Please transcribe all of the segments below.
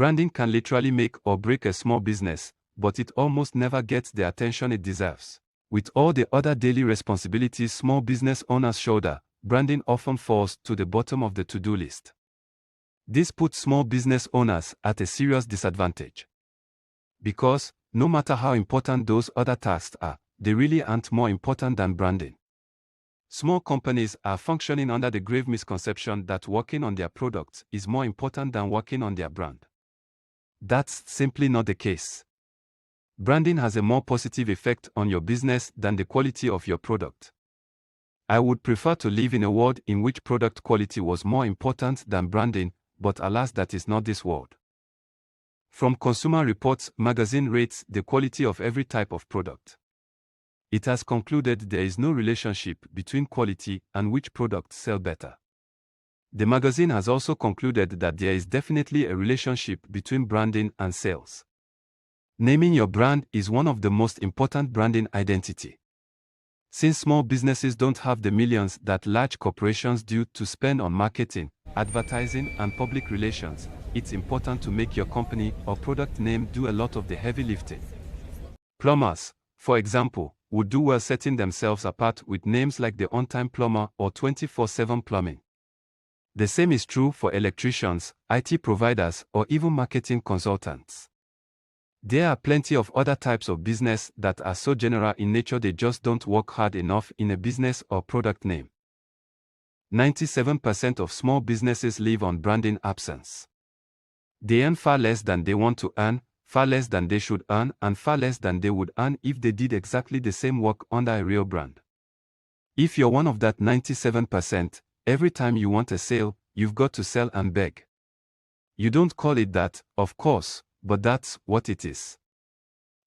Branding can literally make or break a small business, but it almost never gets the attention it deserves. With all the other daily responsibilities small business owners shoulder, branding often falls to the bottom of the to-do list. This puts small business owners at a serious disadvantage. Because, no matter how important those other tasks are, they really aren't more important than branding. Small companies are functioning under the grave misconception that working on their products is more important than working on their brand. That's simply not the case. Branding has a more positive effect on your business than the quality of your product. I would prefer to live in a world in which product quality was more important than branding, but alas, that is not this world. From Consumer Reports magazine rates the quality of every type of product. It has concluded there is no relationship between quality and which products sell better. The magazine has also concluded that there is definitely a relationship between branding and sales. Naming your brand is one of the most important branding identity. Since small businesses don't have the millions that large corporations do to spend on marketing, advertising, and public relations, it's important to make your company or product name do a lot of the heavy lifting. Plumbers, for example, would do well setting themselves apart with names like the On-Time Plumber or 24/7 Plumbing. The same is true for electricians, IT providers, or even marketing consultants. There are plenty of other types of business that are so general in nature they just don't work hard enough in a business or product name. 97% of small businesses live on branding absence. They earn far less than they want to earn, far less than they should earn, and far less than they would earn if they did exactly the same work under a real brand. If you're one of that 97%, every time you want a sale, you've got to sell and beg. You don't call it that, of course, but that's what it is.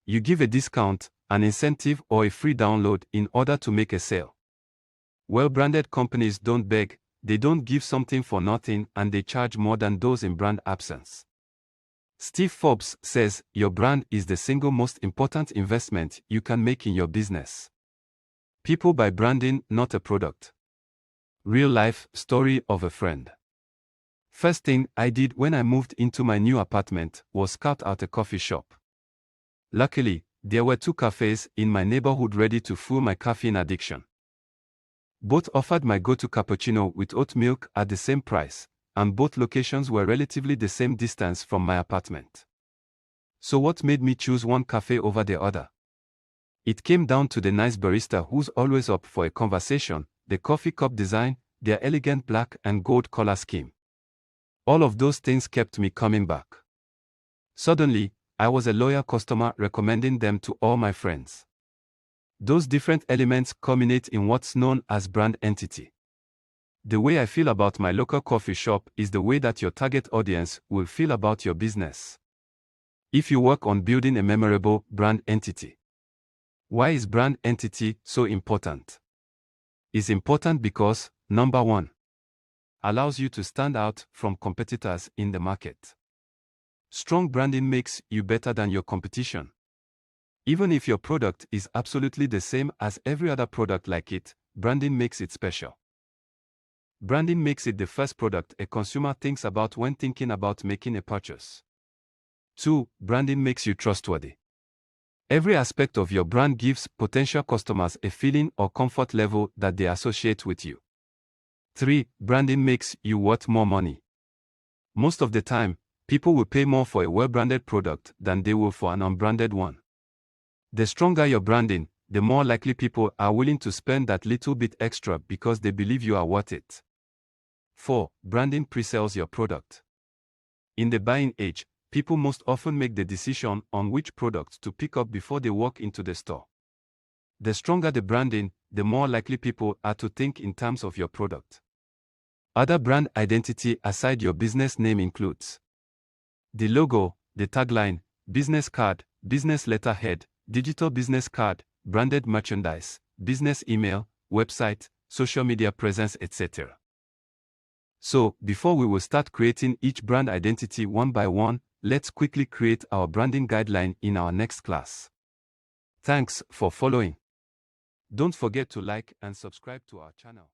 You give a discount, an incentive, or a free download in order to make a sale. Well-branded companies don't beg, they don't give something for nothing, and they charge more than those in brand absence. Steve Forbes says, your brand is the single most important investment you can make in your business. People buy branding, not a product. Real-life story of a friend. First thing I did when I moved into my new apartment was scout out a coffee shop. Luckily, there were 2 cafes in my neighborhood ready to fuel my caffeine addiction. Both offered my go-to cappuccino with oat milk at the same price, and both locations were relatively the same distance from my apartment. So what made me choose one cafe over the other? It came down to the nice barista who's always up for a conversation, the coffee cup design, their elegant black and gold color scheme. All of those things kept me coming back. Suddenly, I was a loyal customer recommending them to all my friends. Those different elements culminate in what's known as brand entity. The way I feel about my local coffee shop is the way that your target audience will feel about your business. If you work on building a memorable brand entity. Why is brand entity so important? It's important because, number 1, allows you to stand out from competitors in the market. Strong branding makes you better than your competition. Even if your product is absolutely the same as every other product like it, branding makes it special. Branding makes it the first product a consumer thinks about when thinking about making a purchase. 2. Branding makes you trustworthy. Every aspect of your brand gives potential customers a feeling or comfort level that they associate with you. 3. Branding makes you worth more money. Most of the time, people will pay more for a well-branded product than they will for an unbranded one. The stronger your branding, the more likely people are willing to spend that little bit extra because they believe you are worth it. 4. Branding pre-sells your product. In the buying age, people most often make the decision on which product to pick up before they walk into the store. The stronger the branding, the more likely people are to think in terms of your product. Other brand identity aside your business name includes the logo, the tagline, business card, business letterhead, digital business card, branded merchandise, business email, website, social media presence, etc. So, before we will start creating each brand identity one by one, let's quickly create our branding guideline in our next class. Thanks for following. Don't forget to like and subscribe to our channel.